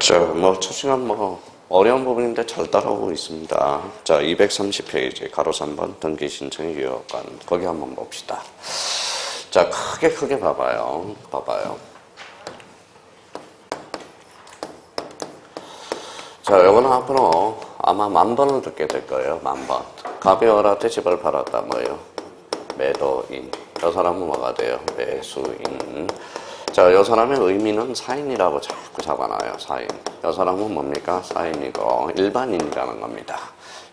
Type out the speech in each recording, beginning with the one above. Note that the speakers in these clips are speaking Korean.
자, 초시간 어려운 부분인데 잘 따라오고 있습니다. 자, 230페이지 가로 3번 등기 신청의 유효관 거기 한번 봅시다. 자, 크게 봐봐요. 자, 요거는 앞으로 아마 10,000번을 듣게 될 거예요. 10,000번. 갑이 어라테 집을 팔았다. 뭐예요? 매도인. 저 사람은 뭐가 돼요? 매수인. 자, 요 사람의 의미는 사인이라고 자꾸 잡아놔요. 사인. 요 사람은 뭡니까? 사인이고 일반인이라는 겁니다.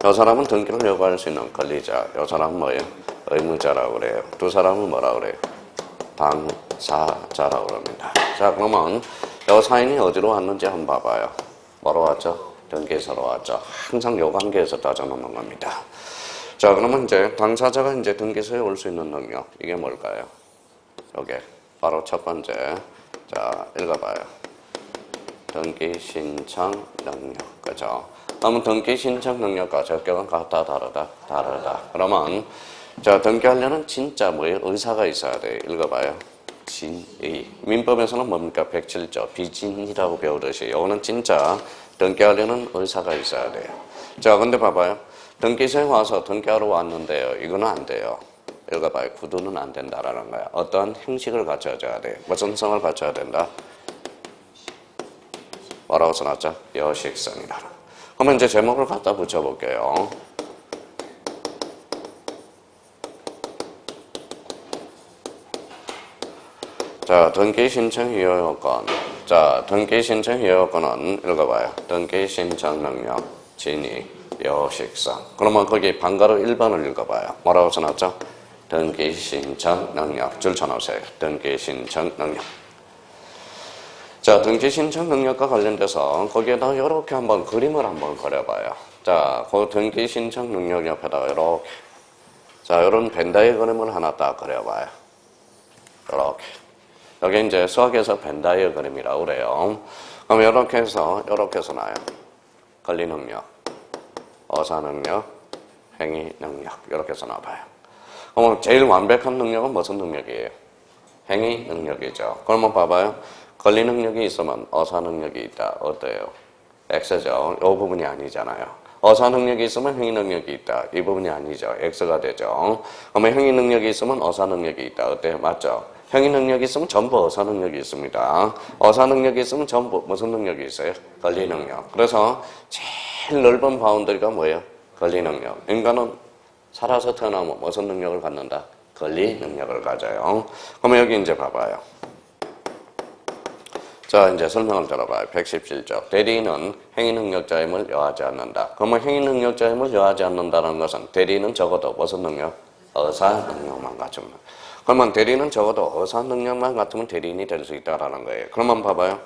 요 사람은 등기를 요구할 수 있는 권리자. 요 사람은 뭐예요? 의무자라고 그래요. 두 사람은 뭐라 그래요? 당사자라고 그럽니다. 자, 그러면 요 사인이 어디로 왔는지 한번 봐봐요. 뭐로 왔죠? 등기소로 왔죠. 항상 요 관계에서 따져놓는 겁니다. 자, 그러면 이제 당사자가 이제 등기소에 올 수 있는 능력. 이게 뭘까요? 요게. 바로 첫 번째. 자, 읽어봐요. 등기 신청 능력. 그죠? 그러면 등기 신청 능력과 적격은 같다, 다르다. 그러면, 자, 등기하려는 진짜 뭐예요? 의사가 있어야 돼요. 읽어봐요. 진의. 민법에서는 뭡니까? 107조. 비진이라고 배우듯이. 이거는 진짜 등기하려는 의사가 있어야 돼요. 자, 근데 봐봐요. 등기소에 와서 등기하러 왔는데요. 이거는 안 돼요. 읽어봐요. 구두는 안 된다라는 거야. 어떠한 형식을 갖춰줘야 돼. 무슨 성을 갖춰야 된다? 뭐라고 써놨죠? 여식성이다. 그러면 이제 제목을 갖다 붙여볼게요. 자, 등기 신청 유효 요건. 자, 등기 신청 유효 요건은 읽어봐요. 등기 신청 능력, 진위, 여식성. 그러면 거기 방가로 1번을 읽어봐요. 뭐라고 써놨죠? 등기 신청 능력. 줄 쳐놓으세요. 등기 신청 능력. 자, 등기 신청 능력과 관련돼서 거기에다 이렇게 한번 그림을 한번 그려봐요. 자, 그 등기 신청 능력 옆에다가 이렇게. 자, 이런 벤다이 그림을 하나 딱 그려봐요. 이렇게. 여기 이제 수학에서 벤다이 그림이라고 그래요. 그럼 이렇게 해서 나요. 권리 능력, 어사 능력, 행위 능력. 이렇게 써놔봐요. 그럼 제일 완벽한 능력은 무슨 능력이에요? 행위 능력이죠. 그러면 봐봐요. 권리 능력이 있으면 어사 능력이 있다. 어때요? X죠. 이 부분이 아니잖아요. 어사 능력이 있으면 행위 능력이 있다. 이 부분이 아니죠. X가 되죠. 그러면 행위 능력이 있으면 어사 능력이 있다. 어때요? 맞죠? 행위 능력이 있으면 전부 어사 능력이 있습니다. 어사 능력이 있으면 전부 무슨 능력이 있어요? 권리 능력. 그래서 제일 넓은 바운더리가 뭐예요? 권리 능력. 인간은 살아서 태어나면 무슨 능력을 갖는다? 권리 능력을 가져요. 그러면 여기 이제 봐봐요. 자, 이제 설명을 들어봐요. 117조. 대리인은 행위능력자임을 여하지 않는다. 그러면 행위능력자임을 여하지 않는다는 것은 대리인은 적어도 무슨 능력? 어사 능력만 갖추면. 그러면 대리인은 적어도 어사 능력만 갖추면 대리인이 될 수 있다라는 거예요. 그러면 봐봐요.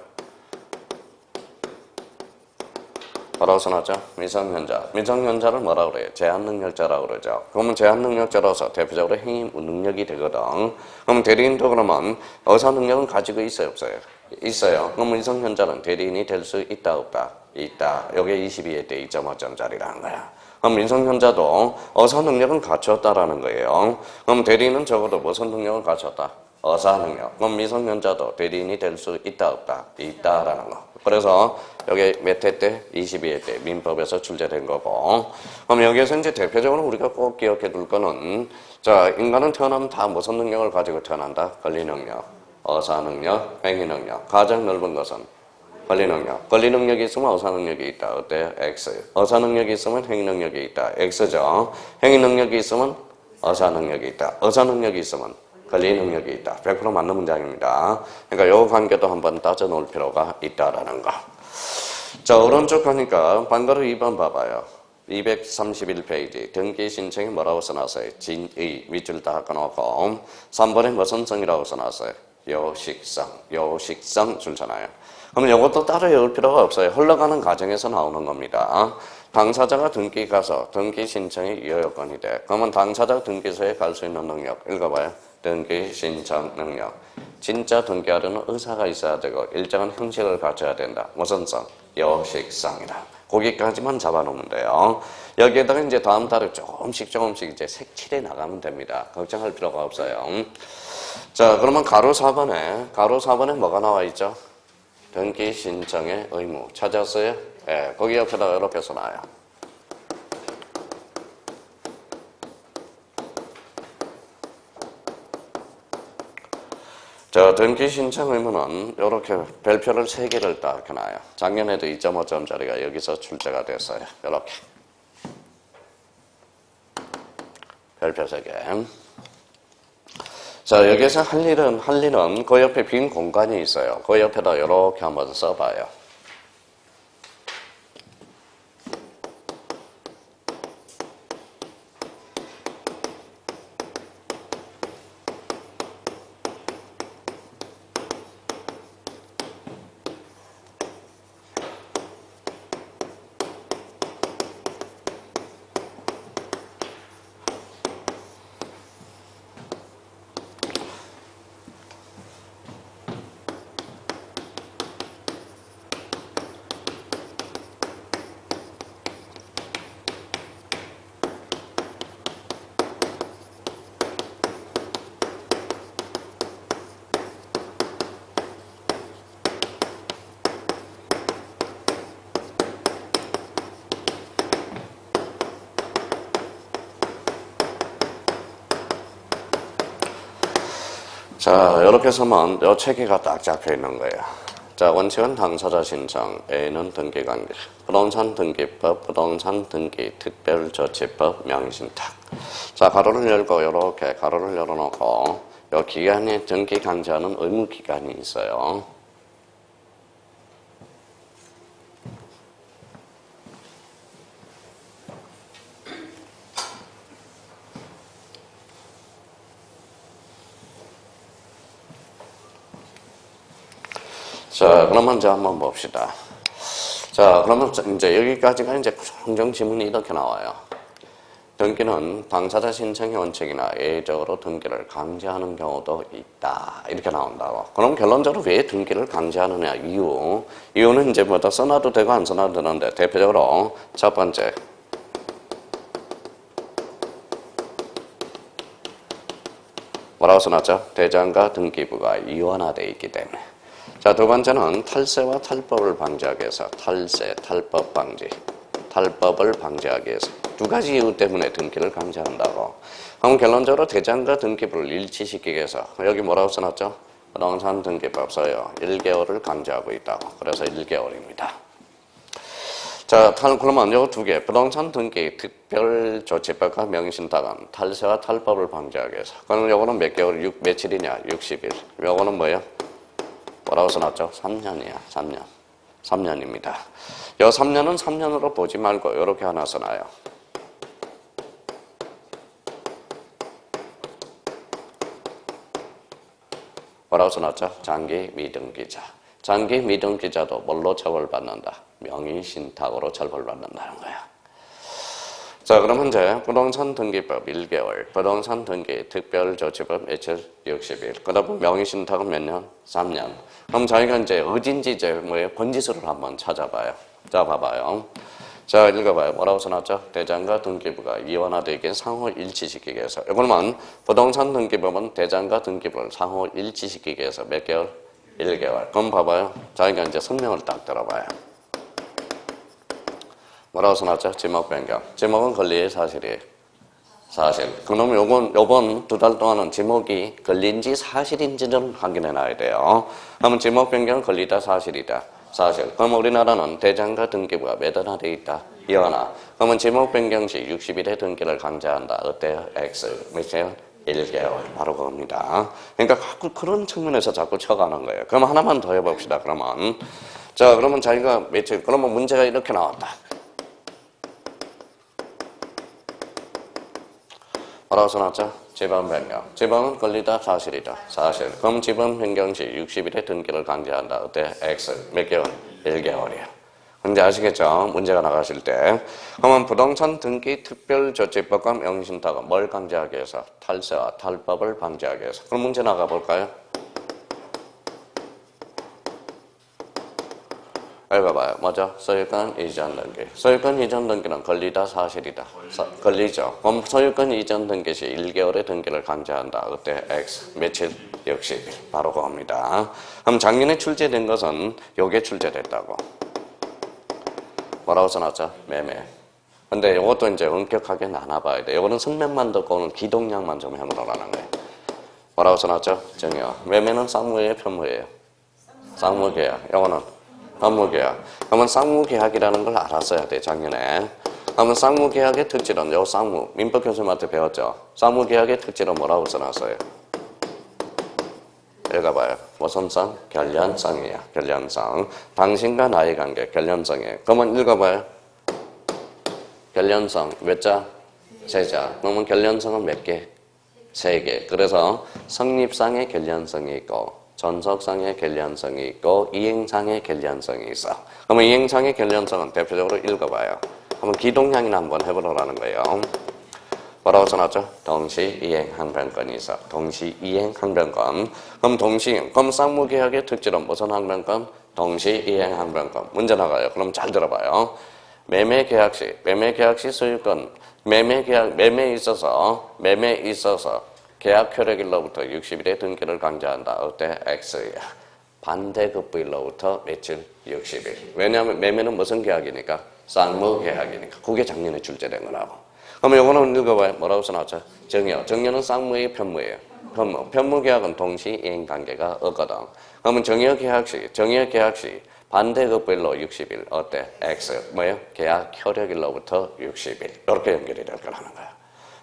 뭐라고 써놨죠? 미성년자. 미성년자를 뭐라고 그래요? 제한능력자라고 그러죠. 그러면 제한능력자로서 대표적으로 행위 능력이 되거든. 그러면 대리인도 그러면 어사 능력은 가지고 있어요? 없어요? 있어요. 그럼 미성년자는 대리인이 될 수 있다? 없다? 있다. 여기에 22에 때 2.5점짜리라는 거야. 그럼 미성년자도 어사 능력은 갖췄다라는 거예요. 그럼 대리인은 적어도 무슨 능력을 갖췄다? 어사 능력. 그럼 미성년자도 대리인이 될 수 있다? 없다? 있다라는 거. 그래서 여기 몇 회 때? 22회 때 민법에서 출제된 거고. 그럼 여기에서 이제 대표적으로 우리가 꼭 기억해 둘 거는, 자, 인간은 태어나면 다 무슨 능력을 가지고 태어난다? 권리 능력, 어사 능력, 행위 능력. 가장 넓은 것은 권리 능력. 권리 능력이 있으면 어사 능력이 있다. 어때요? X. 어사 능력이 있으면 행위 능력이 있다. X죠. 행위 능력이 있으면 어사 능력이 있다. 어사 능력이 있으면 권리 능력이 있다. 100% 맞는 문장입니다. 그러니까 요 관계도 한번 따져 놓을 필요가 있다라는 거. 자, 오른쪽 가니까 반가로 2번 봐봐요. 231페이지. 등기 신청이 뭐라고 써놨어요? 진의. 밑줄 다 끊어놓고. 3번에 무슨 성이라고 써놨어요? 여식성. 여식성 줄잖아요. 그럼 이것도 따로 외울 필요가 없어요. 흘러가는 과정에서 나오는 겁니다. 당사자가 등기 가서 등기 신청이 유효 요건이 돼. 그러면 당사자가 등기소에 갈 수 있는 능력. 읽어봐요. 등기 신청 능력. 진짜 등기하려는 의사가 있어야 되고 일정한 형식을 갖춰야 된다. 무슨 성? 여식성이다. 거기까지만 잡아놓으면 돼요. 여기에다가 이제 다음 달에 조금씩 이제 색칠해 나가면 됩니다. 걱정할 필요가 없어요. 자, 그러면 가로 4번에 뭐가 나와 있죠? 등기 신청의 의무. 찾았어요? 예, 거기 옆에다 이렇게 써놔요. 자, 등기 신청 의무는 이렇게 별표를 3개를 딱 해놔요. 작년에도 2.5점짜리가 여기서 출제가 됐어요. 이렇게. 별표 3개. 자, 여기서 할 일은 그 옆에 빈 공간이 있어요. 그 옆에다 이렇게 한번 써봐요. 자, 이렇게 쓰면 이 체계가 딱 잡혀 있는 거예요. 자, 원칙은 당사자 신청, A는 등기관계, 부동산 등기법, 부동산 등기 특별조치법, 명의신탁. 자, 가로를 열고 이렇게 가로를 열어놓고 이 기간에 등기 강제하는 의무 기간이 있어요. 자, 그러면 이제 한번 봅시다. 자, 그러면 이제 여기까지가 이제 정정 지문이 이렇게 나와요. 등기는 당사자 신청의 원칙이나 예외적으로 등기를 강제하는 경우도 있다. 이렇게 나온다고. 그럼 결론적으로 왜 등기를 강제하느냐? 이유는 이제 뭐다 써놔도 되고 안 써놔도 되는데 대표적으로 첫 번째. 뭐라고 써놨죠? 대장과 등기부가 이원화되어 있기 때문에. 자, 두 번째는 탈세와 탈법을 방지하기 위해서 탈세, 탈법 방지, 탈법을 방지하기 위해서 두 가지 이유 때문에 등기를 강제한다고. 그럼 결론적으로 대장과 등기부를 일치시키기 위해서 여기 뭐라고 써놨죠? 부동산 등기법 써요. 1개월을 강제하고 있다고. 그래서 1개월입니다. 자, 그러면 요 두 개, 부동산 등기 특별조치법과 명의신탁은 탈세와 탈법을 방지하기 위해서. 그럼 요거는 몇 개월, 며칠이냐? 60일. 요거는 뭐예요? 뭐라고 써놨죠? 3년이야. 3년. 3년입니다. 이 3년은 3년으로 보지 말고 이렇게 하나 써놔요. 뭐라고 써놨죠? 장기 미등기자. 장기 미등기자도 뭘로 처벌받는다? 명의신탁으로 처벌받는다는 거야. 자, 그러면 이제 부동산 등기법 1개월, 부동산 등기 특별조치법 며칠 60일, 그 다음 명의신탁은 몇 년? 3년. 그럼 저희가 이제 어딘지 이제 뭐예요? 번지수를 한번 찾아봐요. 자, 봐봐요. 자, 읽어봐요. 뭐라고 써놨죠? 대장과 등기부가 이원화되게 상호 일치시키기 위해서. 그러면 부동산 등기법은 대장과 등기부를 상호 일치시키기 위해서 몇 개월? 1개월. 그럼 봐봐요. 저희가 이제 설명을 딱 들어봐요. 뭐라고 써놨죠? 지목 변경. 지목은 권리의 사실이에요. 사실. 그럼 요번 2달 동안은 지목이 걸린지 사실인지를 확인해 놔야 돼요. 그러면 지목 변경은 권리다, 사실이다. 사실. 그럼 우리나라는 대장과 등기부가 몇 원화 돼 있다? 이원화. 그러면 지목 변경 시 60일의 등기를 강제한다. 어때요? X. 몇개월? 1개월. 바로 그겁니다. 그러니까 자꾸 그런 측면에서 자꾸 쳐가는 거예요. 그럼 하나만 더 해봅시다. 그러면. 자, 그러면 자기가 며칠, 그러면 문제가 이렇게 나왔다. 뭐라고 써놨죠? 지번 변경. 지번은 권리다, 사실이다. 사실. 그럼 지번 변경 시 60일의 등기를 강제한다. 어때? X. 몇 개월? 1개월이야. 근데 아시겠죠? 문제가 나가실 때. 그러면 부동산 등기 특별조치법과 명의신탁은 뭘 강제하기 위해서? 탈세와 탈법을 방지하기 위해서. 그럼 문제 나가볼까요? 읽어봐요. 뭐죠? 소유권 이전 등기. 소유권 이전 등기는 권리다, 사실이다. 권리죠. 그럼 소유권 이전 등기 시 1개월의 등기를 강제한다. 그때 X, 며칠? 60일. 바로 그겁니다. 그럼 작년에 출제된 것은 요게 출제됐다고. 뭐라고 써놨죠? 매매. 근데 이것도 이제 엄격하게 나눠봐야 돼. 이거는 성명만 듣고 오늘 기동량만 좀 해보라는 거예요. 뭐라고 써놨죠? 정의요. 매매는 쌍무예요, 편무예요? 쌍무계약. 이거는 편무계약. 그러면 쌍무계약이라는 걸 알았어야 돼, 작년에. 그러면 쌍무계약의 특질은 요 쌍무, 민법 교수님한테 배웠죠? 쌍무계약의 특질은 뭐라고 써놨어요? 읽어봐요. 무슨 쌍? 결련성이야. 결련성. 당신과 나의 관계, 결련성이에요. 그러면 읽어봐요. 결련성, 몇 자? 세 자. 그러면 결련성은 몇 개? 세 개. 그래서 성립상의 결련성이 있고, 전속상의 결련성이 있고, 이행상의 결련성이 있어. 그러면 이행상의 결련성은 대표적으로 읽어봐요. 한번 기동량이나 한번 해보라는 거예요. 뭐라고 써놨죠? 동시이행 항변권이 있어. 동시이행 항변권. 그럼 그럼 쌍무계약의 특질은 무슨 항변권? 동시이행 항변권. 문제 나가요. 그럼 잘 들어봐요. 매매계약 시 소유권, 매매에 있어서 계약 효력일로부터 60일의 등기를 강제한다. 어때? X야. 반대급부일로부터 며칠? 60일. 왜냐하면 매매는 무슨 계약이니까? 쌍무계약이니까. 그게 작년에 출제된 거라고. 그러면 요거는 읽어봐요. 뭐라고 써놨죠? 정여. 정여는 쌍무예요, 편무예요? 편무. 편무계약은 동시이행 관계가 없거든. 그러면 정여계약 시 반대급부일로 60일. 어때? X. 뭐예요? 계약 효력일로부터 60일. 이렇게 연결이 될 거라는 거야.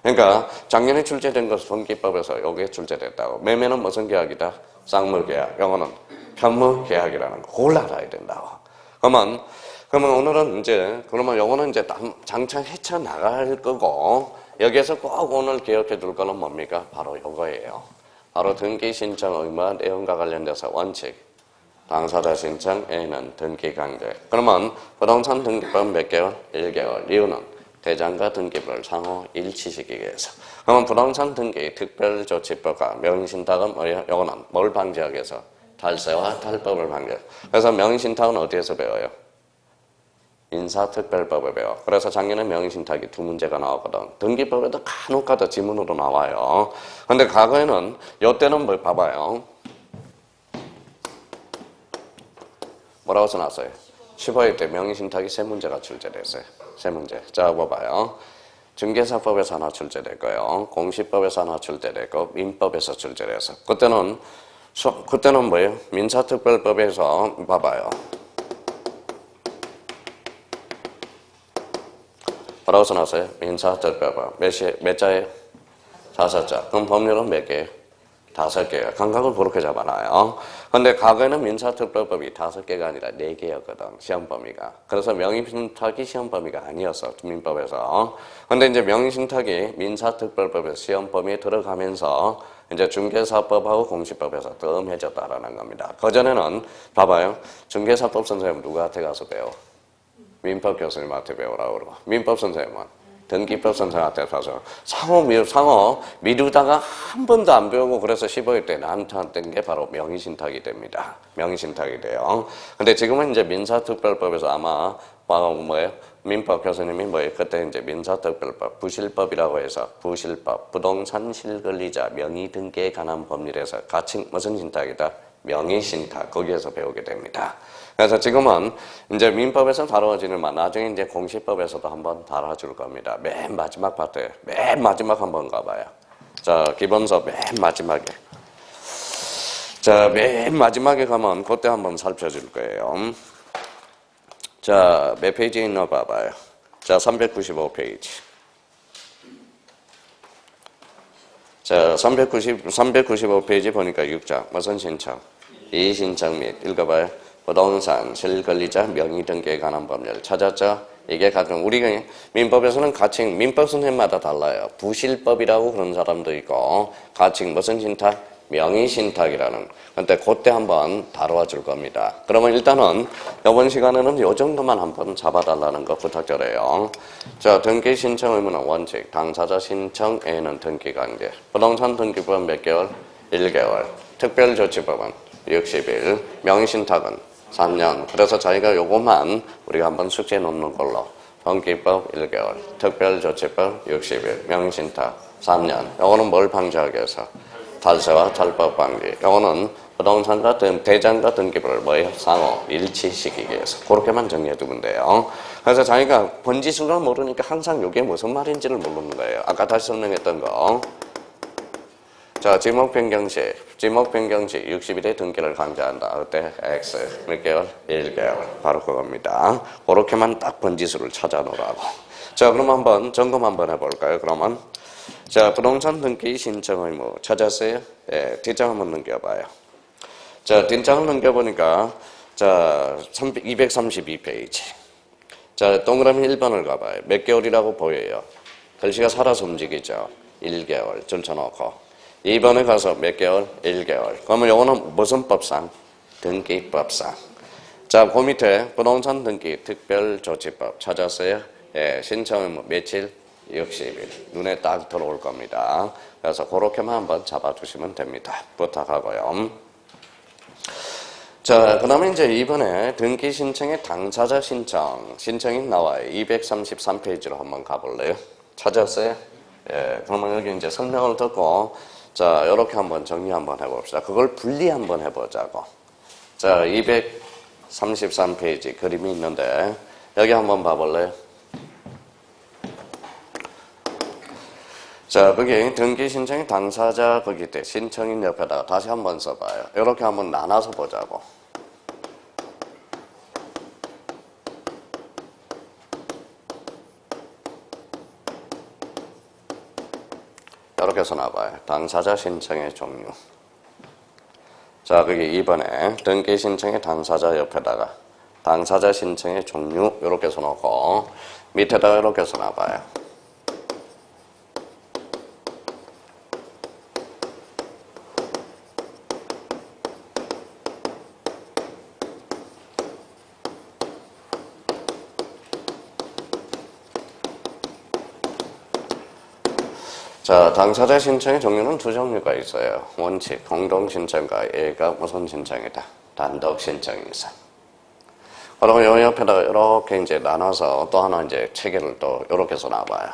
그러니까 작년에 출제된 것은 등기법에서 요게 출제됐다고. 매매는 무슨 계약이다? 쌍무계약. 요거는 편무계약이라는 거. 그걸 알아야 된다고. 그러면 오늘은 그러면 요거는 장차 헤쳐나갈 거고, 여기에서 꼭 오늘 기억해 둘 거는 뭡니까? 바로 요거예요. 바로 등기 신청 의무 내용과 관련돼서 원칙. 당사자 신청 A는 등기 강제. 그러면 부동산 등기법 몇 개월? 1개월. 이유는 대장과 등기부를 상호 일치시키기 위해서. 그러면 부동산 등기 특별조치법과 명의신탁은 뭐예요? 요거는 뭘 방지하기 위해서? 탈세와 탈법을 방지. 그래서 명의신탁은 어디에서 배워요? 인사특별법을 배워. 그래서 작년에 명의신탁이 2문제가 나왔거든. 등기법에도 간혹가다 지문으로 나와요. 근데 과거에는 요때는 뭘 봐봐요. 뭐라고 써놨어요? 15회 때 명의신탁이 3문제가 출제됐어요. 3문제. 자, 봐봐요. 중개사법에서 하나 출제됐고요. 공시법에서 하나 출제됐고, 민법에서 출제됐어. 그때는 뭐예요? 민사특별법에서 봐봐요. 뭐라고 써놨어요? 민사특별법. 몇 자예요? 5자. 그럼 법률은 몇 개예요? 5개예요. 감각을 그렇게 잡아놔요. 근데 과거에는 민사특별법이 5개가 아니라 4개였거든. 시험 범위가. 그래서 명의신탁이 시험 범위가 아니었어. 민법에서. 근데 이제 명의신탁이 민사특별법에서 시험 범위에 들어가면서 이제 중개사법하고 공시법에서 뜸해졌다라는 겁니다. 그전에는 봐봐요. 중개사법 선생님 누구한테 가서 배워? 민법 교수님한테 배우라고 그러고, 민법 선생님은 등기법 선생님한테 가서 상호 미루다가 한 번도 안 배우고, 그래서 15일 때 나한테 게 바로 명의신탁이 됩니다. 명의신탁이 돼요. 근데 지금은 이제 민사특별법에서 아마 뭐예요? 민법 교수님이 뭐예요? 그때 이제 민사특별법, 부실법이라고 해서 부실법, 부동산 실권리자 명의 등기에 관한 법률에서 같이 무슨 신탁이다? 명의신탁. 거기에서 배우게 됩니다. 그래서 지금은 이제 민법에서 다루어지는만 나중에 이제 공시법에서도 한번 다뤄줄 겁니다. 맨 마지막 파트에, 맨 마지막 한번 가봐요. 자, 기본서 맨 마지막에. 자, 맨 마지막에 가면 그때 한번 살펴줄 거예요. 자, 몇 페이지에 있나 봐봐요. 자, 395페이지. 자, 395페이지 보니까 6장. 무슨 신청? 이의신청 및 읽어봐요. 부동산 실권리자 명의 등기에 관한 법률 찾았죠? 이게 가끔 우리가 민법에서는 가칭 민법 선생님마다 달라요. 부실법이라고 그런 사람도 있고, 가칭 무슨 신탁? 명의 신탁이라는. 근데 그때 한번 다뤄와 줄 겁니다. 그러면 일단은 이번 시간에는 요 정도만 한번 잡아달라는 거 부탁드려요. 자, 등기 신청 의무는 원칙. 당사자 신청에는 등기 강제. 부동산 등기법은 몇 개월? 1개월. 특별조치법은 60일. 명의 신탁은 3년. 그래서 저희가 요거만 우리가 한번 숙제 놓는 걸로. 등기법 1개월, 특별조치법 60일, 명신탁 3년. 요거는 뭘 방지하기 위해서? 탈세와 탈법 방지. 요거는 부동산과 대장과 등기부를 뭐예요? 상호 일치시키기 위해서. 그렇게만 정리해 두면 돼요. 그래서 자기가 번지수를 모르니까 항상 이게 무슨 말인지를 모르는 거예요. 아까 다시 설명했던 거. 자, 지목 변경 시 60일의 등기를 강제한다. 그때 X 몇 개월? 1개월. 바로 그겁니다. 그렇게만 딱 번지수를 찾아 놓으라고. 자, 그럼 한번 점검 한번 해볼까요? 그러면 자, 부동산 등기 신청 의무 찾았어요? 예, 뒷장 한번 넘겨봐요. 자, 뒷장을 넘겨보니까 자, 232페이지. 자, 동그라미 1번을 가봐요. 몇 개월이라고 보여요? 글씨가 살아서 움직이죠. 1개월 펼쳐놓고 2번에 가서 몇 개월? 1개월. 그러면 이거는 무슨 법상? 등기법상. 자, 그 밑에 부동산 등기 특별조치법 찾았어요? 예, 신청은 며칠? 60일. 눈에 딱 들어올 겁니다. 그래서 그렇게만 한번 잡아주시면 됩니다. 부탁하고요. 자, 그 다음에 이제 이번에 등기 신청의 당사자 신청이 나와요. 233페이지로 한번 가볼래요? 찾았어요? 예, 그러면 여기 이제 설명을 듣고 자, 이렇게 한번 정리 한번 해봅시다. 그걸 분리 한번 해보자고. 자, 233페이지 그림이 있는데 여기 한번 봐볼래요? 자, 거기 등기 신청의 당사자 거기 때 신청인 옆에다가 다시 한번 써봐요. 이렇게 한번 나눠서 보자고. 이렇게 써놔봐요. 당사자 신청의 종류. 자, 거기 2번에 등기 신청의 당사자 옆에다가 당사자 신청의 종류 이렇게 써놓고 밑에다가 이렇게 써놔봐요. 자, 당사자 신청의 종류는 두 종류가 있어요. 원칙, 공동신청과 얘가 무슨 신청이다? 단독 신청이다. 그러면 요 옆에다가 이렇게 이제 나눠서 또 하나 이제 체계를 또 이렇게 써놔봐요.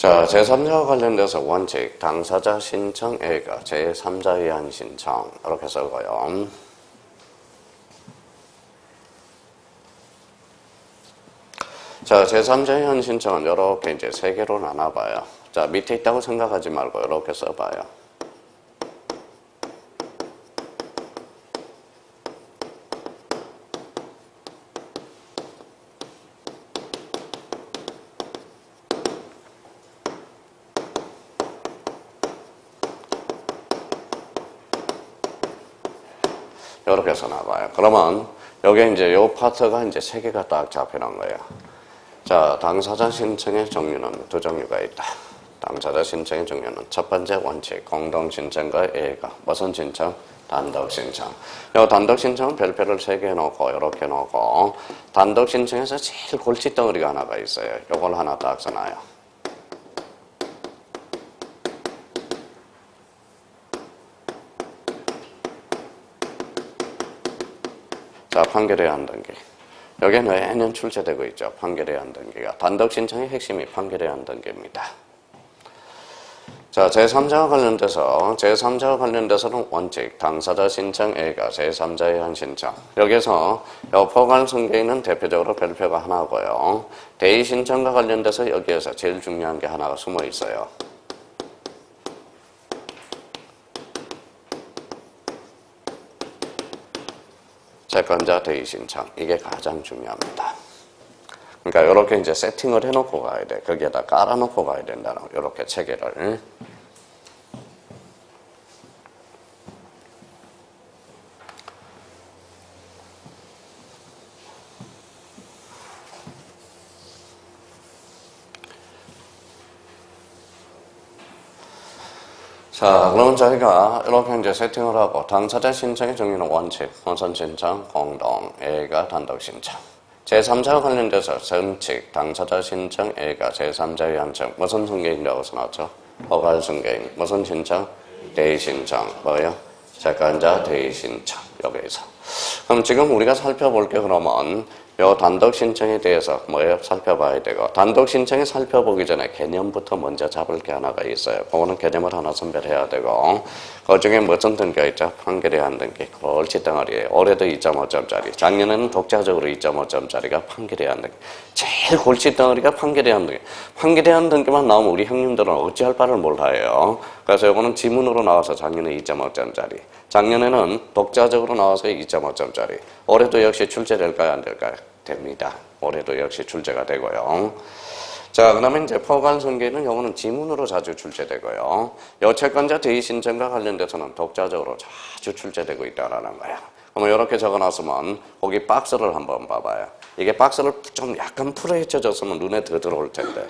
자, 제3자와 관련돼서 원칙, 당사자 신청 A가 제3자에 의한 신청 이렇게 써고요. 자, 제3자에 의한 신청은 이렇게 이제 세 개로 나눠봐요. 자, 밑에 있다고 생각하지 말고 이렇게 써봐요. 이렇게 써놔봐요. 그러면 여기 이제 요 파트가 이제 세 개가 딱 잡혀놓은 거예요. 자, 당사자 신청의 종류는 두 종류가 있다. 당사자 신청의 종류는 첫 번째 원칙, 공동신청과 A가 무슨 신청? 단독 신청. 요 단독 신청은 별표를 세 개 해놓고 이렇게 놓고 단독 신청에서 제일 골칫덩어리가 하나가 있어요. 요걸 하나 딱 써놔요. 자, 판결해야 한 등기. 여기에 매년 출제되고 있죠. 판결해야 한 등기가. 단독 신청의 핵심이 판결해야 한 등기입니다. 자, 제3자와 관련돼서는 원칙, 당사자 신청 A가 제3자에 의한 신청. 여기서 포괄 승계인은 대표적으로 별표가 하나고요. 대의 신청과 관련돼서 여기에서 제일 중요한 게 하나가 숨어 있어요. 채권자 대의 신청. 이게 가장 중요합니다. 그러니까 이렇게 이제 세팅을 해놓고 가야 돼. 거기에다 깔아놓고 가야 된다는 이렇게 체계를. 자, 그럼 저희가 이렇게 이제 세팅을 하고 당사자 신청의 정의는 원칙, 우선 신청, 공동, A가 단독 신청. 제3자와 관련돼서 선칙, 당사자 신청, A가 제3자의 한청, 무슨 승계인이라고 써놨죠? 허갈 승계인, 무슨 신청? 대의 신청, 뭐예요? 채권자 대의 신청, 여기서. 그럼 지금 우리가 살펴볼 게 그러면 요 단독 신청에 대해서 뭐예요? 살펴봐야 되고, 단독 신청에 살펴보기 전에 개념부터 먼저 잡을 게 하나가 있어요. 그거는 개념을 하나 선별해야 되고, 그 중에 무슨 등기가 있죠? 판결에 한 등기, 골치 덩어리예요. 올해도 2.5점짜리, 작년에는 독자적으로 2.5점짜리가 판결에 한 등기. 제일 골치 덩어리가 판결에 한 등기. 판결에 한 등기만 나오면 우리 형님들은 어찌할 바를 몰라요. 그래서 이거는 지문으로 나와서 작년에 2.5점짜리, 작년에는 독자적으로 나와서 2.5점짜리, 올해도 역시 출제될까요? 안 될까요? 됩니다. 올해도 역시 출제가 되고요. 자, 그 다음에 이제 포괄승계는 요거는 지문으로 자주 출제되고요. 요 채권자 대의 신청과 관련돼서는 독자적으로 자주 출제되고 있다라는 거야. 그러면 이렇게 적어놨으면 거기 박스를 한번 봐봐요. 이게 박스를 좀 약간 풀어헤쳐졌으면 눈에 더 들어올 텐데.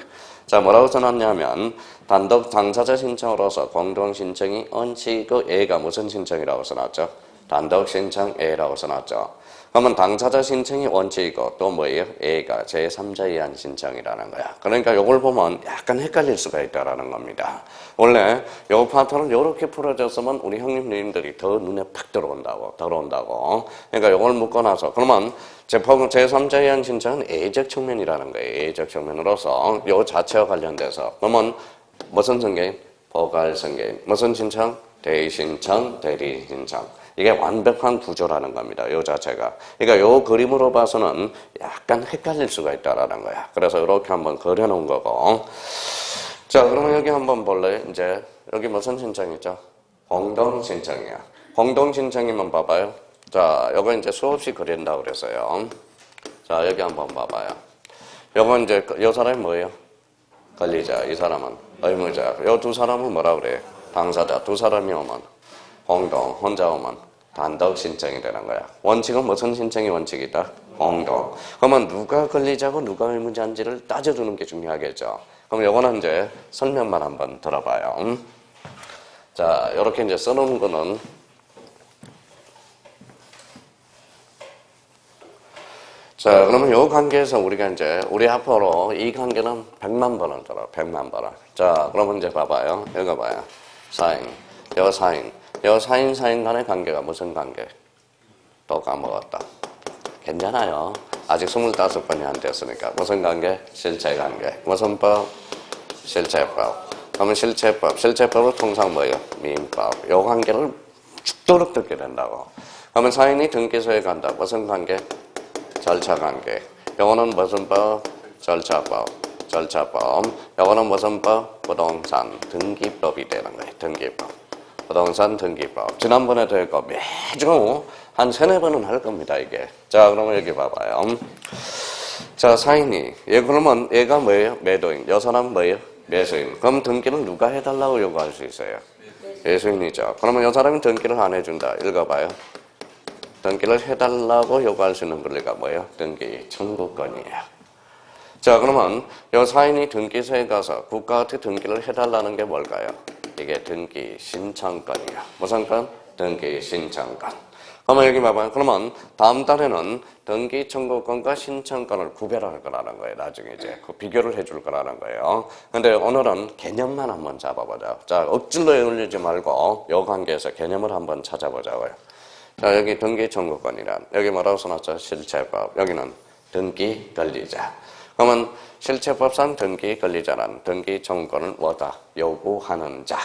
자, 뭐라고 써놨냐면 단독 당사자 신청으로서 공동 신청이 원칙이고 A가 무슨 신청이라고 써놨죠? 단독 신청 A라고 써놨죠. 그러면 당사자 신청이 원칙이고 또 뭐예요? A가 제3자에 의한 신청이라는 거야. 그러니까 이걸 보면 약간 헷갈릴 수가 있다라는 겁니다. 원래 이 파트는 이렇게 풀어졌으면 우리 형님들이 더 눈에 팍 들어온다고. 그러니까 이걸 묶어놔서 그러면 제3자에 의한 신청은 A적 측면이라는 거예요. A적 측면으로서 이 자체와 관련돼서 그러면 무슨 승계인? 포괄 승계인. 무슨 신청? 대의 신청, 대리 신청. 이게 완벽한 구조라는 겁니다. 이 자체가. 그러니까 이 그림으로 봐서는 약간 헷갈릴 수가 있다라는 거야. 그래서 이렇게 한번 그려놓은 거고. 자, 그러면 여기 한번 볼래요? 이제 여기 무슨 신청이죠? 공동 신청이야. 공동 신청이면 봐봐요. 자, 요거 이제 수없이 그린다고 그랬어요. 자, 여기 한번 봐봐요. 요거 이제 요 사람이 뭐예요? 권리자. 이 사람은 의무자. 요 두 사람은 뭐라 그래요? 당사자. 두 사람이 오면 공동, 혼자 오면 단독 신청이 되는 거야. 원칙은 무슨 신청이 원칙이다? 공동. 그러면 누가 권리자고 누가 의무자인지를 따져주는 게 중요하겠죠. 그럼 요거는 이제 설명만 한번 들어봐요. 자, 요렇게 이제 써놓은 거는 자, 그러면 요 관계에서 우리가 이제 우리 앞으로 이 관계는 100만 번을 들어. 100만 번을. 자, 그러면 이제 봐봐요. 이거 봐요. 사인. 요 사인. 요 사인 간의 관계가 무슨 관계? 또 까먹었다. 괜찮아요. 아직 25번이 안 됐으니까. 무슨 관계? 실체 관계. 무슨 법? 실체법. 그러면 실체법을 통상 뭐예요? 민법. 요 관계를 죽도록 듣게 된다고. 그러면 사인이 등기소에 간다. 무슨 관계? 절차 관계. 요거는 무슨 법? 절차법. 요거는 무슨 법? 부동산 등기법이 되는 거예요. 등기법. 부동산 등기법. 지난번에도 했고 매주 한 3-4번은 할 겁니다, 이게. 자, 그러면 여기 봐봐요. 자, 사인이. 그러면 얘가 뭐예요? 매도인. 요 사람은 뭐예요? 매수인. 그럼 등기를 누가 해달라고 요구할 수 있어요? 매수인이죠. 그러면 요 사람이 등기를 안 해준다. 읽어봐요. 등기를 해달라고 요구할 수 있는 권리가 뭐예요? 등기 청구권이에요. 자, 그러면 요 사인이 등기소에 가서 국가한테 등기를 해달라는 게 뭘까요? 이게 등기 신청권이야. 무슨 건? 등기 신청권. 그러면 여기 봐봐요. 그러면 다음 달에는 등기 청구권과 신청권을 구별할 거라는 거예요. 나중에 이제 그 비교를 해줄 거라는 거예요. 근데 오늘은 개념만 한번 잡아보자. 자, 억질로 열리지 말고 요 관계에서 개념을 한번 찾아보자고요. 자, 여기 등기 청구권이란 여기 뭐라고 써놨죠? 실체법. 여기는 등기 권리자. 그러면 실체법상 등기 권리자란 등기 청구권을 뭐다? 요구하는 자.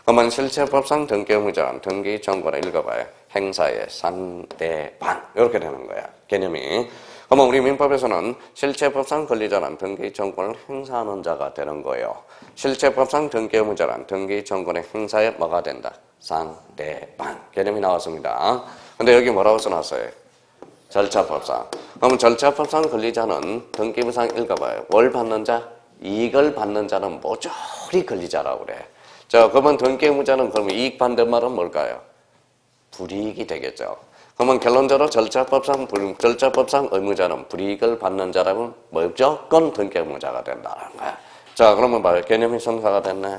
그러면 실체법상 등기 의무자란 등기 청구권을 읽어봐요. 행사의 상대방. 이렇게 되는 거야. 개념이. 그러면 우리 민법에서는 실체법상 권리자란 등기 청구권을 행사하는 자가 되는 거예요. 실체법상 등기 의무자란 등기 청구권의 행사에 뭐가 된다? 상대방. 개념이 나왔습니다. 근데 여기 뭐라고 써놨어요? 절차법상. 그러면 절차법상 권리자는 등기부상 읽어봐요. 뭘 받는 자? 이익을 받는 자는 모조리 권리자라고 그래. 자, 그러면 등기 의무자는 그러면 이익 받는 말은 뭘까요? 불이익이 되겠죠. 그러면 결론적으로 절차법상 의무자는 불이익을 받는 자라면 무조건 등기 의무자가 된다는 거야. 자, 그러면 봐요. 개념이 성사가 됐네.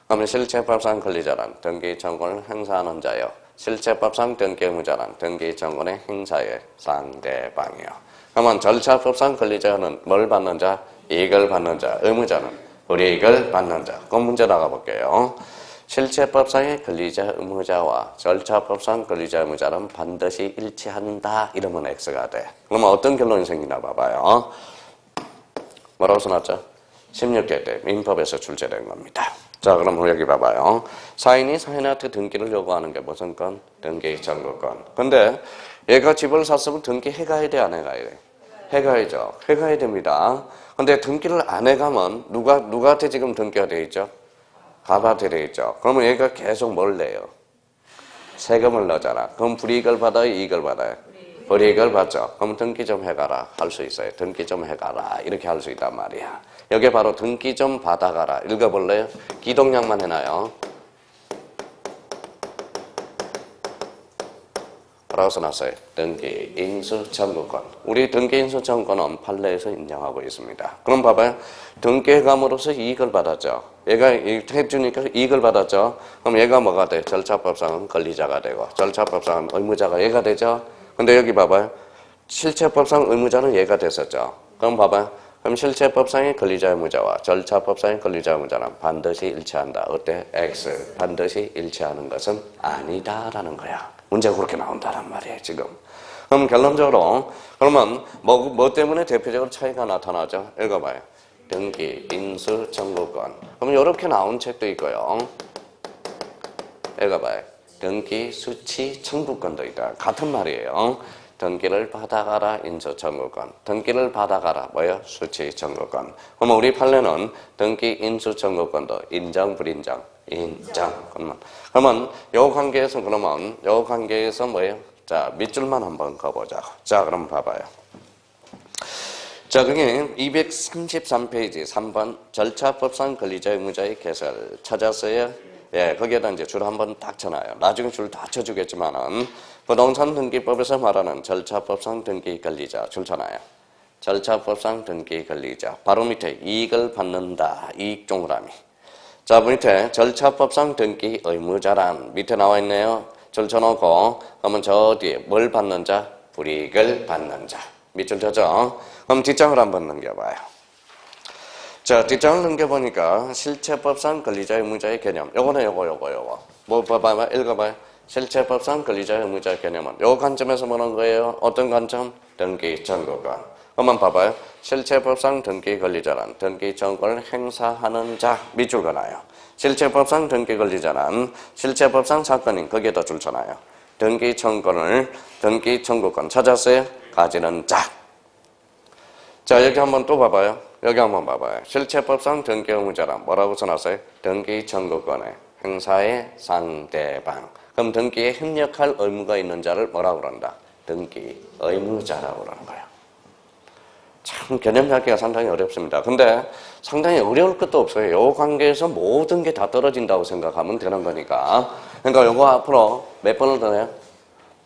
그러면 실체법상 권리자란 등기청구권을 행사하는 자요. 실체법상 등기 의무자란 등기청구권의 행사의 상대방이요. 그러면 절차법상 권리자는 뭘 받는 자? 이익을 받는 자. 의무자는 불이익을 받는 자. 그 문제 나가볼게요. 실체법상의 권리자 의무자와 절차법상 권리자 의무자는 반드시 일치한다. 이러면 X가 돼. 그러면 어떤 결론이 생기나 봐봐요. 뭐라고 써놨죠? 16개 때 민법에서 출제된 겁니다. 자, 그럼 여기 봐봐요. 사인이 사인한테 등기를 요구하는 게 무슨 건? 등기 청구권. 근데 얘가 집을 샀으면 등기해가야 돼, 안 해가야 돼? 해가야죠. 해가야 됩니다. 근데 등기를 안 해가면 누구한테 지금 등기가 돼 있죠? 갑한테 돼 있죠. 그러면 얘가 계속 뭘 내요? 세금을 넣잖아. 그럼 불이익을 받아요? 이익을 받아요? 불이익을 받죠. 그럼 등기 좀 해가라 할 수 있어요. 등기 좀 해가라 이렇게 할 수 있단 말이야. 여기 바로 등기 좀 받아가라. 읽어볼래요? 기동량만 해놔요. 뭐라고 써놨어요? 등기 인수 청구권. 우리 등기 인수 청구권은 판례에서 인정하고 있습니다. 그럼 봐봐요. 등기감으로서 이익을 받았죠. 얘가 해주니까 이익을 받았죠. 그럼 얘가 뭐가 돼? 절차법상은 권리자가 되고 절차법상은 의무자가 얘가 되죠. 근데 여기 봐봐요. 실체법상 의무자는 얘가 됐었죠. 그럼 봐봐요. 그럼 실체법상의 권리자 의무자와 절차법상의 권리자 의무자는 반드시 일치한다. 어때? X. 반드시 일치하는 것은 아니다라는 거야. 문제가 그렇게 나온다란 말이에요, 지금. 그럼 결론적으로, 그러면 뭐 때문에 대표적으로 차이가 나타나죠? 읽어봐요. 등기, 인수, 청구권. 그럼 이렇게 나온 책도 있고요. 읽어봐요. 등기, 수치, 청구권도 있다. 같은 말이에요. 등기를 받아가라, 인수, 청구권. 등기를 받아가라, 뭐예요? 수치, 청구권. 그러면 우리 판례는 등기, 인수, 청구권도 인정, 불인정? 인정. 그러면 요 관계에서 뭐예요? 자, 밑줄만 한번 가보자. 자, 그럼 봐봐요. 자, 그게 233페이지 3번 절차법상 권리자 의무자의 개설 찾았어요? 예, 거기에다 이제 줄 한번 딱 쳐놔요. 나중에 줄 다 쳐주겠지만은 부동산 등기법에서 말하는 절차법상 등기 권리자 줄 쳐놔요. 절차법상 등기 권리자. 바로 밑에 이익을 받는다. 이익 동그라미. 자, 밑에 절차법상 등기 의무자란 밑에 나와 있네요. 줄 쳐놓고 그러면 저 뒤에 뭘 받는 자? 불이익을 받는 자. 밑줄 쳐죠? 그럼 뒷장을 한번 넘겨봐요. 자, 뒷장을 넘겨보니까 실체법상 권리자 의무자의 개념. 요거네, 요거. 뭐 봐봐요. 읽어봐요. 실체법상 권리자 의무자의 개념은 요 관점에서 뭐는 거예요? 어떤 관점? 등기 청구권. 그러면 봐봐요. 실체법상 등기 권리자란 등기 청구권을 행사하는 자. 밑줄 그어놔요. 실체법상 등기 권리자란 실체법상 사건인 거기에다 줄 쳐놔요. 등기 청구권 찾았어요? 가지는 자. 자, 여기 한번 또 봐봐요. 여기 한번 봐봐요. 실체법상 등기 의무자란 뭐라고 써놨어요? 등기 청구권의 행사의 상대방. 그럼 등기에 협력할 의무가 있는 자를 뭐라고 그런다? 등기 의무자라고 그러는 거예요. 참 개념 잡기가 상당히 어렵습니다. 근데 상당히 어려울 것도 없어요. 이 관계에서 모든 게 다 떨어진다고 생각하면 되는 거니까. 그러니까 이거 앞으로 몇 번을 더 해요?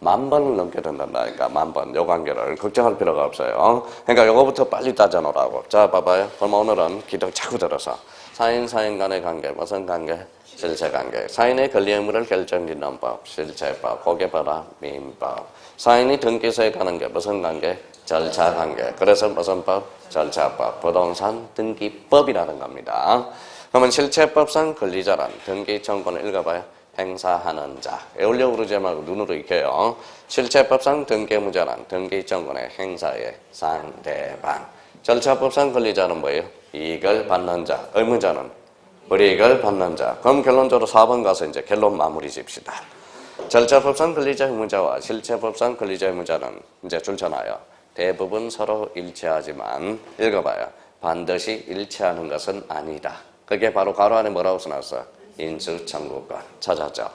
10,000번을 넘게 된다니까. 10,000번. 요 관계를 걱정할 필요가 없어요. 그러니까 요거부터 빨리 따져놓으라고. 자, 봐봐요. 그럼 오늘은 기도 자꾸 들어서 사인 간의 관계, 무슨 관계? 실체관계. 사인의 권리 의무를 결정짓는 법, 실체법. 거기에 봐라, 민법. 사인이 등기소에 가는 게 무슨 관계? 절차관계. 그래서 무슨 법? 절차법. 부동산 등기법이라는 겁니다. 그러면 실체법상 권리자란 등기 청구권을 읽어봐요. 행사하는 자. 외우려고 그러지 말고 눈으로 익혀요. 실체법상 등기 의무자란 등기 청구권의 행사의 상대방. 절차법상 권리자는 뭐예요? 이익을 받는 자. 의무자는 불이익을 받는 자. 그럼 결론적으로 4번 가서 이제 결론 마무리 집시다. 절차법상 권리자 의무자와 실체법상 권리자 의무자는 이제 줄 쳐놔요. 대부분 서로 일치하지만 읽어봐요. 반드시 일치하는 것은 아니다. 그게 바로 가로 안에 뭐라고 써놨어? 인수 청구권. 찾았죠?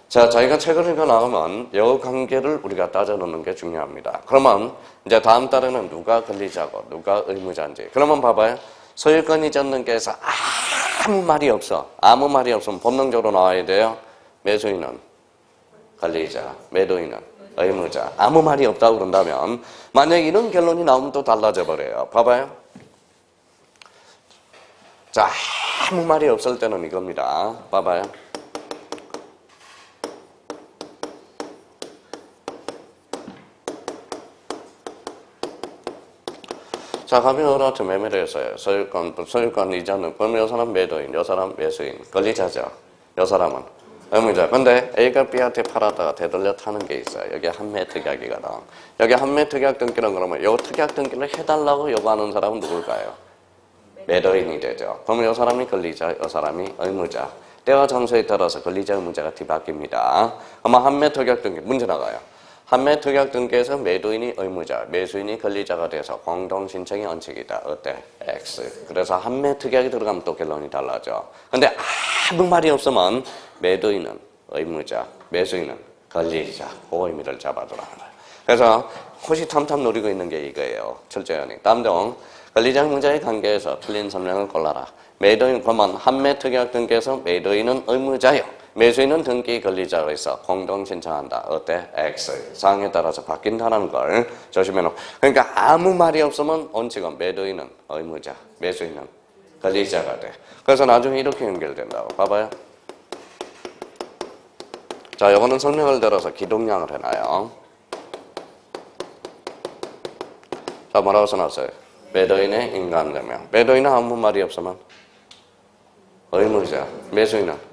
자, 저희가 책을 읽어 나가면 이 관계를 우리가 따져놓는 게 중요합니다. 그러면 이제 다음 달에는 누가 권리자고 누가 의무자인지. 그러면 봐봐요. 소유권 이전 계에서 아무 말이 없으면 본능적으로 나와야 돼요. 매수인은 권리자, 매도인은 의무자. 아무 말이 없다고 그런다면 만약 이런 결론이 나오면 또 달라져 버려요. 봐봐요. 자, 아무 말이 없을 때는 이겁니다. 봐봐요. 자, 가비오라트 매매를 했어요. 소유권 이자는, 그러면 이 사람 매도인, 이 사람 매수인, 권리자죠. 이 사람은 의무자. 근데 A가 B한테 팔았다가 되돌려 타는 게 있어요. 여기 한매 특약이거든. 여기 한매 특약 등기는 그러면 요 특약 등기를 해달라고 요구하는 사람은 누굴까요? 매도인이 되죠. 그러면 이 사람이 권리자, 이 사람이 의무자. 때와 장소에 따라서 권리자, 의무자가 뒤바뀝니다. 아마 한매 특약 등기 문제 나가요. 한매 특약 등기에서 매도인이 의무자, 매수인이 권리자가 돼서 공동 신청이 원칙이다. 어때? X. 그래서 한매 특약이 들어가면 또 결론이 달라져. 근데 아무 말이 없으면 매도인은 의무자, 매수인은 권리자. 그 의미를 잡아두라는 거예요. 그래서 호시탐탐 노리고 있는 게 이거예요. 철저히. 다음 중 권리자, 의무자의 관계에서 틀린 설명을 골라라. 매도인, 그러면 한매 특약 등기에서 매도인은 의무자요. 매수인은 등기 권리자가 있어 공동 신청한다. 어때? X. 상황에 따라서 바뀐다는 걸 조심해놓고. 그러니까 아무 말이 없으면 원칙은 매도인은 의무자, 매수인은 권리자가 돼. 그래서 나중에 이렇게 연결된다고. 봐봐요. 자, 요거는 설명을 들어서 기동량을 해놔요. 자, 뭐라고 써놨어요? 매도인의 인감증명. 매도인은 아무 말이 없으면 의무자, 매수인은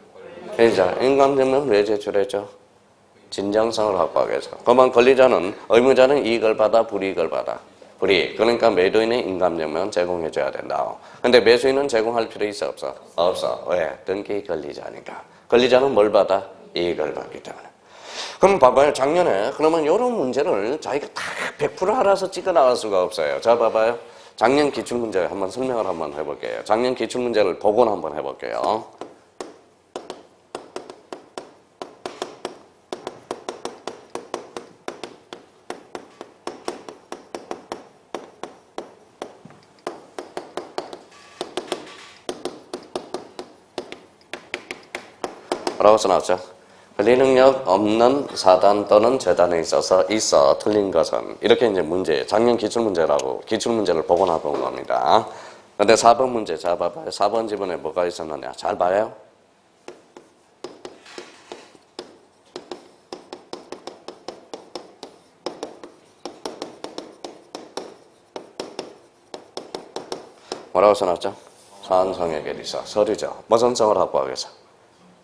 권리자. 인감증명은 왜 제출했죠? 진정성을 확보하기 위해서. 그러면 권리자는, 의무자는 이익을 받아, 불이익을 받아? 불이익. 그러니까 매도인의 인감증명은 제공해줘야 된다. 근데 매수인은 제공할 필요 있어, 없어? 없어. 왜? 등기 권리자니까. 권리자는 뭘 받아? 이익을 받기 때문에. 그럼 봐봐요. 작년에 그러면 이런 문제를 자기가 다 100% 알아서 찍어 나갈 수가 없어요. 자, 봐봐요. 작년 기출문제 한번 설명을 한번 해볼게요. 작년 기출문제를 복원 한번 해볼게요. 뭐라고 써놨죠? 권리능력 없는 사단 또는 재단에 있어 틀린 것은 이렇게 이제 문제, 작년 기출문제라고 기출문제를 복원해 본 겁니다. 근데 4번 문제, 자 봐봐요. 4번 지문에 뭐가 있었느냐? 잘 봐요. 뭐라고 써놨죠? 사안성의 계리서, 서류죠. 무선성을 확보하기 위해서.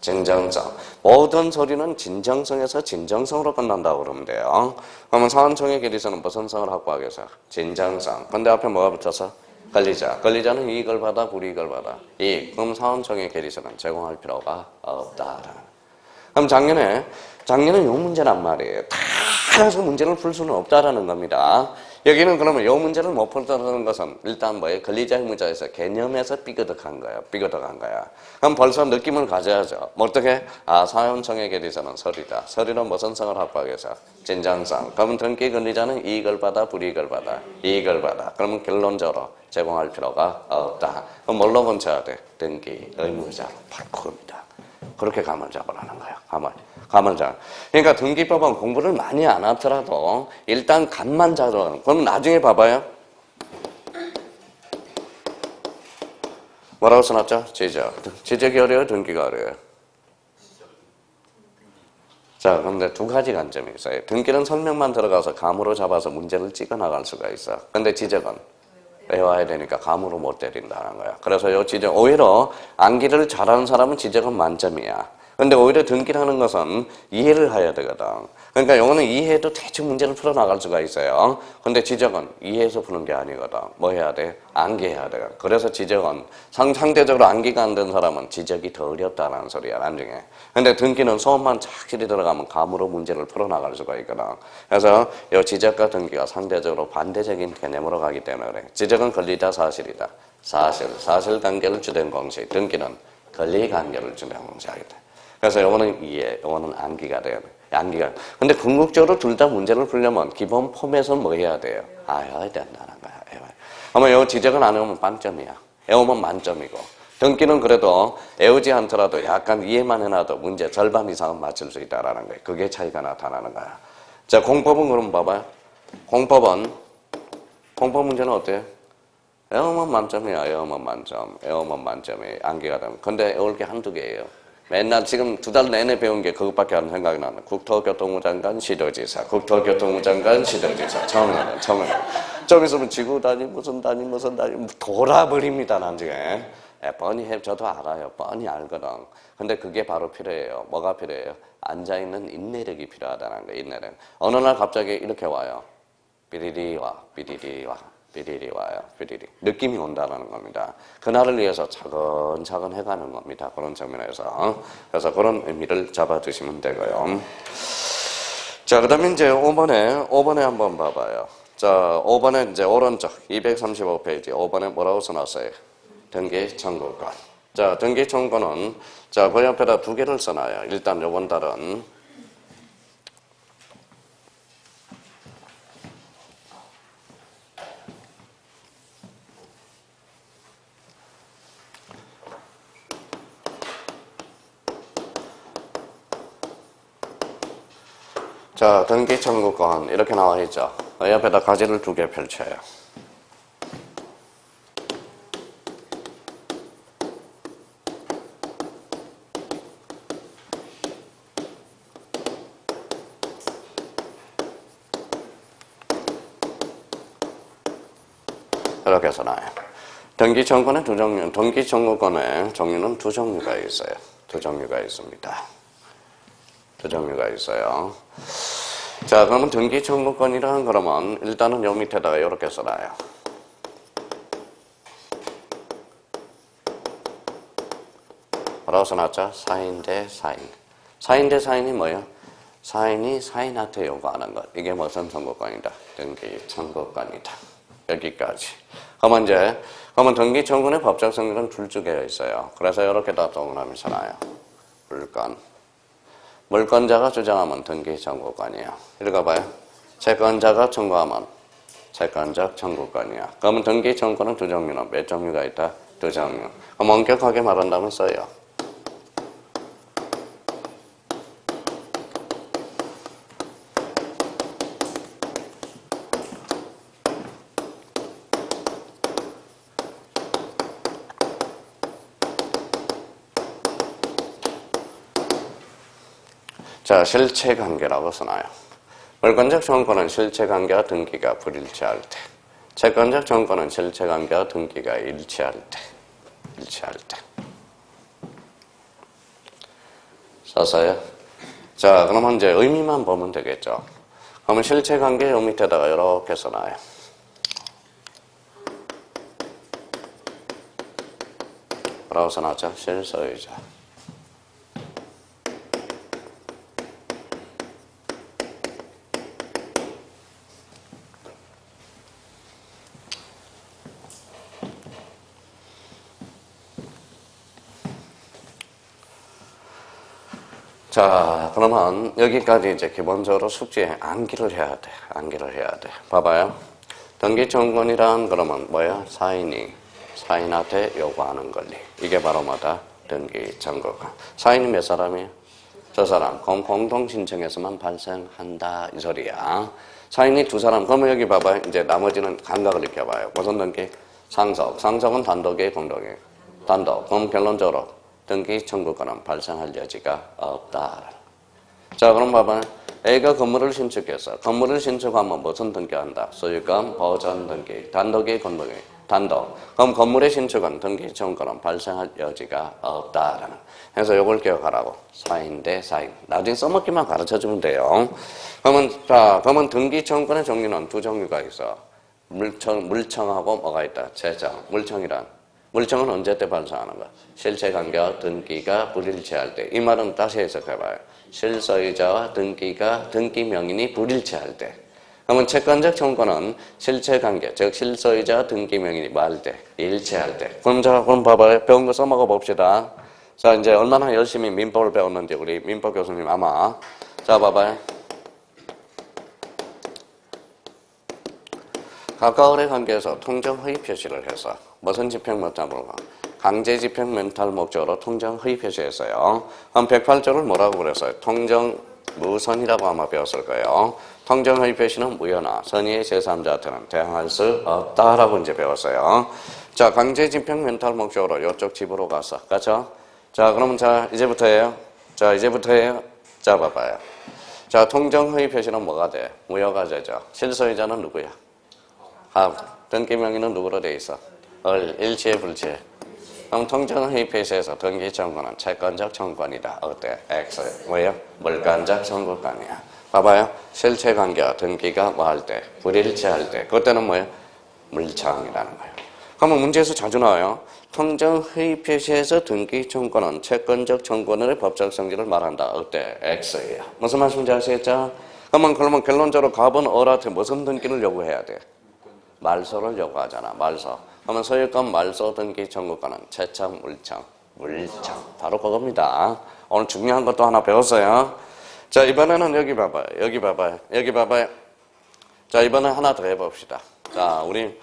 진정성. 모든 서류는 진정성에서 진정성으로 끝난다고 그러면 돼요. 그러면 사안총의 계리서는 무선성을 확보하기 위해서 진정성. 근데 앞에 뭐가 붙어서? 권리자. 권리자는 이익을 받아, 불이익을 받아? 이익. 그럼 사안총의 계리서는 제공할 필요가 없다. 그럼 작년에 이 문제란 말이에요. 다 해서 문제를 풀 수는 없다라는 겁니다. 여기는 그러면 이 문제를 못 풀다는 것은 일단 뭐예요? 권리자, 의무자에서 개념에서 삐그덕한 거예요. 삐그덕한 거야. 그럼 벌써 느낌을 가져야죠. 뭐 어떻게? 아, 사용청의 계리서는 서류다. 서류는 무선성을 확보하기 위해서 진정성. 그러면 등기 권리자는 이익을 받아, 불이익을 받아? 이익을 받아. 그러면 결론적으로 제공할 필요가 없다. 그럼 뭘로 번쳐야 돼? 등기, 의무자로 바꿉니다. 그렇게 감을 잡으라는 거야. 감을 잡아. 그러니까 등기법은 공부를 많이 안 하더라도 일단 감만 잡으라는. 그럼 나중에 봐봐요. 뭐라고 써놨죠? 지적. 지적이 어려워요? 등기가 어려워요? 자, 그런데 두 가지 관점이 있어요. 등기는 설명만 들어가서 감으로 잡아서 문제를 찍어 나갈 수가 있어. 근데 지적은 외워야 되니까 감으로 못 때린다는 거야. 그래서 요 지적, 오히려 암기를 잘하는 사람은 지적은 만점이야. 근데 오히려 등기라는 것은 이해를 해야 되거든. 그러니까 요거는 이해해도 대충 문제를 풀어나갈 수가 있어요. 근데 지적은 이해해서 푸는 게 아니거든. 뭐 해야 돼? 암기해야 돼. 그래서 지적은 상대적으로 암기가 안 된 사람은 지적이 더 어렵다는 소리야, 나중에. 근데 등기는 소음만 착실히 들어가면 감으로 문제를 풀어나갈 수가 있거든. 그래서 요 지적과 등기가 상대적으로 반대적인 개념으로 가기 때문에 그래. 지적은 권리자 사실이다. 사실관계를 주된 공식. 등기는 권리관계를 주된 공식이다. 그래서 요거는 이해, 요거는 암기가 돼요. 암기가. 근데 궁극적으로 둘 다 문제를 풀려면 기본 폼에서 뭐 해야 돼요? 알아야 된다는 거야. 아마 요 지적은 안 해오면 빵점이야. 외우면 만점이고. 등기는 그래도 외우지 않더라도 약간 이해만 해놔도 문제 절반 이상은 맞출 수 있다라는 거예요. 그게 차이가 나타나는 거야. 자, 공법은 그럼 봐봐요. 공법 문제는 어때요? 외우면 만점이야. 외우면 만점. 외우면 만점이 암기가 되면. 근데 외울 게 한두 개예요. 맨날 지금 2달 내내 배운 게 그것밖에 안 생각이 나는. 국토교통부 장관, 시도지사. 국토교통부 장관, 시도지사. 처음에는. 좀 있으면 지구 단위, 무슨 단위, 돌아버립니다, 나중에. 뻔히 저도 알아요. 뻔히 알거든. 근데 그게 바로 필요해요. 뭐가 필요해요? 앉아있는 인내력이 필요하다는 거예요, 인내력. 어느 날 갑자기 이렇게 와요. 삐리리 와, 삐리리 와. 삐리리 와요. 삐리리. 느낌이 온다는 겁니다. 그날을 위해서 차근차근 해가는 겁니다. 그런 측면에서. 그래서 그런 의미를 잡아두시면 되고요. 자, 그 다음에 이제 5번에 한번 봐봐요. 자, 5번에 이제 오른쪽 235페이지 5번에 뭐라고 써놨어요? 등기 청구권. 자, 등기 청구권은 자, 그 옆에다 2개를 써놔요. 일단 요번 달은 자, 등기 청구권 이렇게 나와 있죠. 옆에다 가지를 2개 펼쳐요. 이렇게 써놔요. 등기 청구권의 2종류, 등기 청구권의 종류는 2종류가 있어요. 2종류가 있습니다. 2종류가 있어요. 자, 그러면 등기 청구권이란 그러면 일단은 요 밑에다가 이렇게 써놔요. 뭐라고 써놨죠? 사인 대 사인. 사인 대 사인이 뭐예요? 사인이 사인한테 요구하는 것. 이게 무슨 청구권이다? 등기 청구권이다. 여기까지. 그러면 등기 청구권의 법적 성질은 둘째가 있어요. 그래서 이렇게 다 동그라미 써놔요. 물권자가 주장하면 등기 청구권이에요. 읽어봐요. 채권자가 청구하면 채권적 청구권이야. 그러면 등기 청구권은 2종류는 몇 종류가 있다? 2종류. 그럼 엄격하게 말한다면 써요. 자, 실체관계라고 써놔요. 물권적 청구권은 실체관계와 등기가 불일치할 때, 채권적 청구권은 실체관계와 등기가 일치할 때. 써서요. 자, 그러면 이제 의미만 보면 되겠죠. 그러면 실체관계 요 밑에다가 이렇게 써놔요. 뭐라고 써놨죠? 실소유자. 자, 그러면 여기까지 이제 기본적으로 숙제 암기를 해야 돼. 봐봐요. 등기 청구권이란 그러면 뭐야? 사인한테 요구하는 권리. 이게 바로 뭐다? 등기 청구권. 사인이 몇 사람이에요? 저 사람. 그럼 공동 신청에서만 발생한다 이 소리야. 사인이 2사람. 그러면 여기 봐봐요. 이제 나머지는 감각을 익혀봐요. 무슨 등기? 상속은 단독이에요, 공동이에요? 단독. 그럼 결론적으로 등기 청구권은 발생할 여지가 없다. 자, 그럼 봐봐요. A가 건물을 신축해서 건물을 신축하면 무슨 등기한다? 소유권, 보전 등기, 단독이 공동이 단독. 그럼 건물의 신축은 등기 청구권은 발생할 여지가 없다라는. 그래서 이걸 기억하라고. 사인 대 사인. 나중에 써먹기만 가르쳐주면 돼요. 그러면 등기 청구권의 종류는 2종류가 있어. 물청하고 뭐가 있다? 재정. 물청은 언제 때 발생하는 거야? 실체관계와 등기가 불일치할 때. 이 말은 다시 해석해봐요. 실소유자와 등기 명인이 불일치할 때. 그러면 채권적 청구권은 실체관계, 즉 실소유자와 등기 명인이 뭐 할 때? 일치할 때. 그럼 봐봐요. 배운 거 써먹어 봅시다. 자, 이제 얼마나 열심히 민법을 배웠는지 우리 민법 교수님 아마. 자, 봐봐요. 가까울의 관계에서 통정 허위 표시를 해서 무슨 집행 못함으로 강제 집행 멘탈 목적으로 통정 허위 표시했어요. 그럼 108조를 뭐라고 그랬어요? 통정 무선이라고 아마 배웠을 거예요. 통정의 표시는 무효나 선의의 제3자한테는 대항할 수 없다라고 이제 배웠어요. 자, 강제 집행 멘탈 목적으로 이쪽 집으로 갔어. 그렇죠? 자, 그러면 자, 이제부터예요. 자, 이제부터예요. 자, 봐봐요. 자, 통정의 표시는 뭐가 돼? 무효가 되죠. 실소유자는 누구야? 등기명의는 누구로 돼 있어? 일치에 불치에. 그럼 통정의 표시에서 등기 청구는 채권적 청구권이다. 어때? X. 뭐예요? 물권적 청구권이야. 봐봐요. 실체 관계와 등기가 뭐 할 때? 불일치할 때. 그때는 뭐예요? 물청이라는 거예요. 그러면 문제에서 자주 나와요. 통정의 표시에서 등기 청구권은 채권적 청구권의 법적 성질을 말한다. 어때? X예요. 무슨 말씀인지 아시겠죠? 그러면 결론적으로 갑은 을한테 무슨 등기를 요구해야 돼? 말소를 요구하잖아. 말소. 그러면 소유권 말소 등기 청구권은 채청, 물청. 바로 그겁니다. 오늘 중요한 것도 하나 배웠어요. 자, 이번에는 여기 봐봐요. 자, 이번에 하나 더 해봅시다. 자, 우리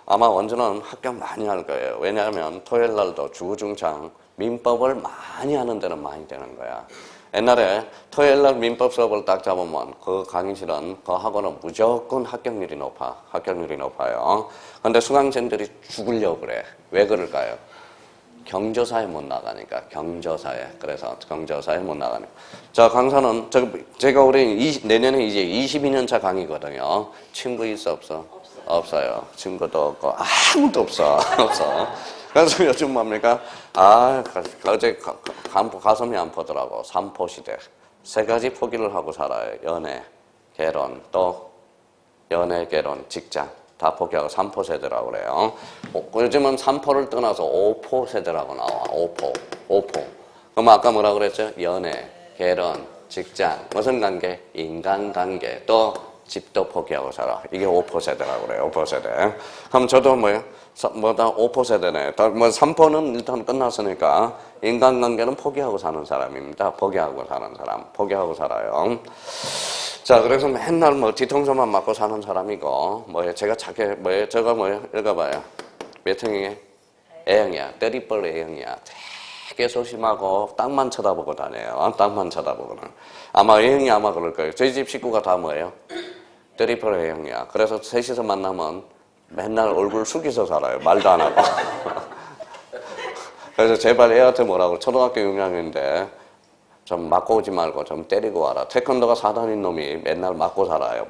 아마 원주는 합격 많이 할 거예요. 왜냐하면 토요일 날도 주중창 민법을 많이 하는 데는 많이 되는 거야. 옛날에 토요일 날 민법 수업을 딱 잡으면 그 강의실은 그 학원은 무조건 합격률이 높아요. 근데 수강생들이 죽으려고 그래. 왜 그럴까요? 경조사에 못 나가니까. 그래서 경조사에 못 나가니까. 자, 강사는 제가 내년에 이제 22년차 강의거든요. 친구 있어 없어? 없어요. 친구도 없고 아무도 없어. 그래서 요즘 뭡니까? 어제 가슴이 안 포더라고. 3포 시대. 3가지 포기를 하고 살아요. 연애, 결혼, 또 연애, 결혼, 직장. 다 포기하고 3포 세대라고 그래요. 요즘은 3포를 떠나서 5포 세대라고 나와. 5포. 그럼 아까 뭐라고 그랬죠? 연애, 결혼, 직장. 무슨 관계? 인간관계. 또 집도 포기하고 살아. 이게 5포 세대라고 그래요. 5포 세대. 그럼 저도 5포 세대네. 3포는 일단 끝났으니까 인간관계는 포기하고 사는 사람입니다. 포기하고 살아요. 자, 그래서 맨날 뒤통수만 맞고 사는 사람이고, 읽어봐요. 몇 형이에요? A형이야. 트리플 A형이야. 되게 소심하고 땅만 쳐다보고 다녀요. 아마 A형이 아마 그럴 거예요. 저희 집 식구가 다 뭐예요? 트리플 A형이야. 그래서 셋이서 만나면 맨날 얼굴 숙이서 살아요. 말도 안 하고. 그래서 제발 애한테 뭐라고, 초등학교 6학년인데 좀 맞고 오지 말고 좀 때리고 와라. 태권도가 4단인 놈이 맨날 맞고 살아요.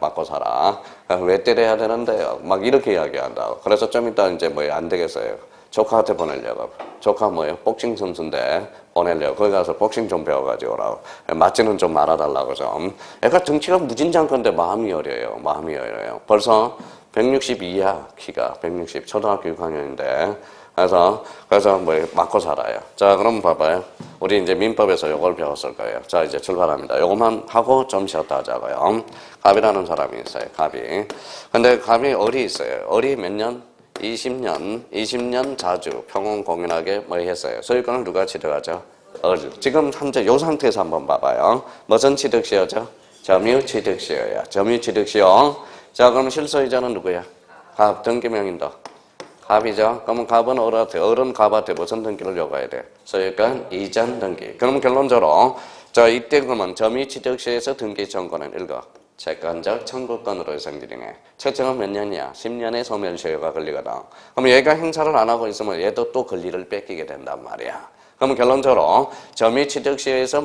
왜 때려야 되는데요? 막 이렇게 이야기한다고. 그래서 좀 이따 이제 안 되겠어요. 조카한테 보내려고. 조카 복싱 선수인데 보내려고. 거기 가서 복싱 좀 배워가지고 오라고. 맞지는 좀 말아달라고 좀. 애가 등치가 무진장건데 마음이 어려요. 벌써 162야, 키가. 160. 초등학교 6학년인데. 그래서 맞고 살아요. 자, 그럼 봐봐요. 우리 이제 민법에서 요걸 배웠을 거예요. 자, 이제 출발합니다. 요것만 하고 좀 쉬었다 하자고요. 갑이라는 사람이 있어요. 갑이. 근데 갑이 을이 있어요. 을이 몇 년? 20년 자주 평온 공연하게 했어요. 소유권을 누가 취득하죠? 을. 지금 현재 요 상태에서 한번 봐봐요. 무슨 취득시효죠? 점유취득시효야. 점유취득시효. 자, 그럼 실소유자는 누구야? 갑. 등기명인도. 갑이죠. 그러면 갑은 을은 갑한테 무슨 등기를 요구해야 돼? 소유권 이전 등기. 그럼 결론적으로 자, 이때 그러면 점유취득시에서 등기 청구는 읽어. 채권적 청구권으로의 성질이네. 채권은 몇 년이야? 10년의 소멸시효가 걸리거든. 그럼 얘가 행사를 안 하고 있으면 얘도 또 권리를 뺏기게 된단 말이야. 그럼 결론적으로 점유취득시효에서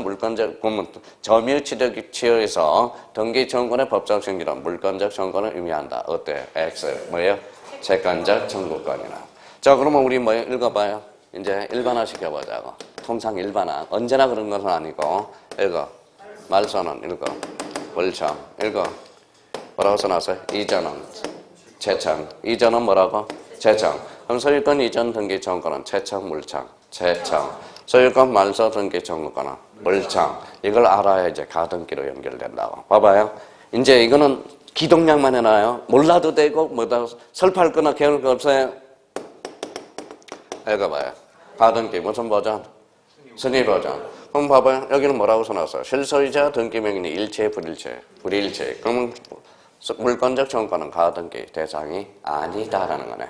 점유취득시효에서 등기 청구의 법적 성질은 물권적 청구를 의미한다. 어때? X 뭐예요? 채권적 청구권이라. 자, 그러면 우리 읽어봐요. 이제 일반화 시켜보자고. 통상 일반화. 언제나 그런 것은 아니고. 읽어. 말소는 읽어. 물청. 읽어. 뭐라고 써놨어요? 이전은 채청. 이전은 뭐라고? 채청. 그럼 소유권 이전 등기 청구는 채청, 물청. 채청. 소유권 말소 등기 청구권은 물청. 이걸 알아야 이제 가등기로 연결된다고. 봐봐요. 이제 이거는 기동량만 해놔요. 몰라도 되고 설파할 거나 개울 거 없어요. 읽어봐요. 가등기 무슨 버전? 승리 버전. 그럼 봐봐요. 여기는 뭐라고 써놨어요? 실소유자 등기명의는 일체, 불일체. 그러면 물권적 청구는 가등기 대상이 아니다라는 거네.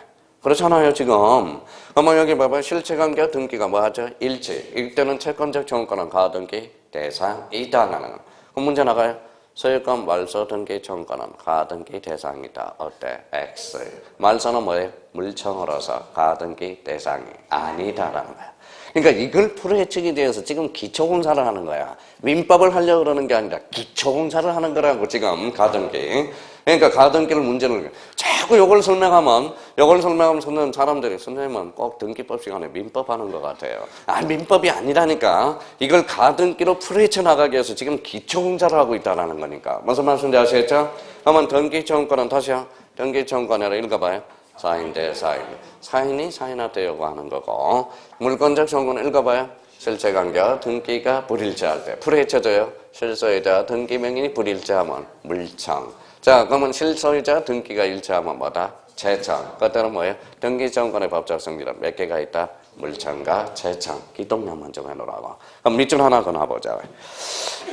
그렇잖아요, 지금. 그러면 여기 봐봐요. 실체관계와 등기가 뭐 하죠? 일치. 이때는 채권적 청구권은 가등기 대상이다. 그럼 문제 나가요. 소유권 말소 등기 청구권은 가등기 대상이다. 어때? X. 말소는 뭐예요? 물청으로서 가등기 대상이 아니다라는 거야. 그러니까 이걸 풀어헤치기 위해서 지금 기초공사를 하는 거야. 민법을 하려고 그러는 게 아니라 기초공사를 하는 거라고 지금 가등기. 그러니까 가등기를 문제는 자꾸 요걸 설명하면 선생님 사람들이 선생님은 꼭 등기법 시간에 민법 하는 것 같아요. 아, 민법이 아니라니까. 이걸 가등기로 풀어헤쳐 나가기 위해서 지금 기초공사를 하고 있다는 거니까. 무슨 말씀인지 아시겠죠? 그러면 등기청구권은 다시요. 등기청구권이라 읽어봐요. 사인 대 사인. 사인이 사인한테 요구하는 거고, 물권적 청구는 읽어봐요. 실체관계와 등기가 불일치할 때 풀어헤쳐져요. 실소유자 등기 명인이 불일치하면 물청. 자, 그러면 실소유자 등기가 일치하면 뭐다? 채청. 그때는 뭐예요? 등기청구권의 법적 성질은 몇 개가 있다? 물청과 채청. 기동량만 좀 해놓으라고. 그럼 밑줄 하나 그어보자.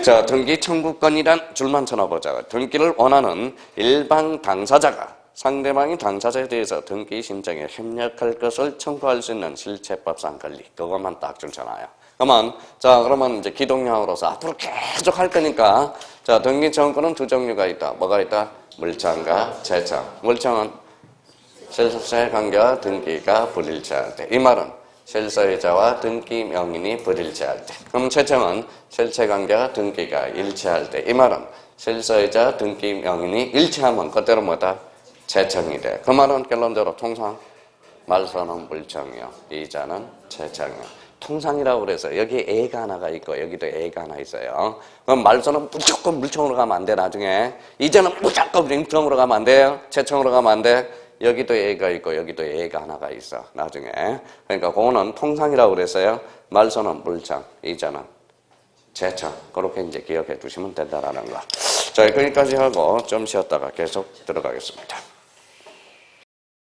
자, 등기청구권이란 줄만 쳐놓보자. 등기를 원하는 일반 당사자가 상대방이 당사자에 대해서 등기 신청에 협력할 것을 청구할 수 있는 실체법상 권리. 그것만 딱 줄잖아요. 그러면 이제 기동량으로서 앞으로 계속 할 거니까, 자, 등기 청구는 두 종류가 있다. 뭐가 있다? 물청과 채청. 물청은 실체관계와 등기가 불일치할 때. 이 말은 실소유자와 등기 명인이 불일치할 때. 그럼 채청은 실체관계와 등기가 일치할 때. 이 말은 실소유자 등기 명인이 일치하면 그때로 뭐다? 채청이 돼. 그 말은 결론적으로 통상 말소는 물청이요, 이자는 채청이요. 통상이라고 그래서 여기 애가 하나가 있고 여기도 애가 하나 있어요. 그럼 말소는 무조건 물청으로 가면 안 돼. 나중에 이자는 무조건 물청으로 가면 안 돼요. 채청으로 가면 안 돼. 여기도 애가 있고 여기도 애가 하나가 있어. 나중에. 그러니까 그거는 통상이라고 그랬어요. 말소는 물청, 이자는 채청. 그렇게 이제 기억해 두시면 된다라는 거. 자, 여기까지 하고 좀 쉬었다가 계속 들어가겠습니다.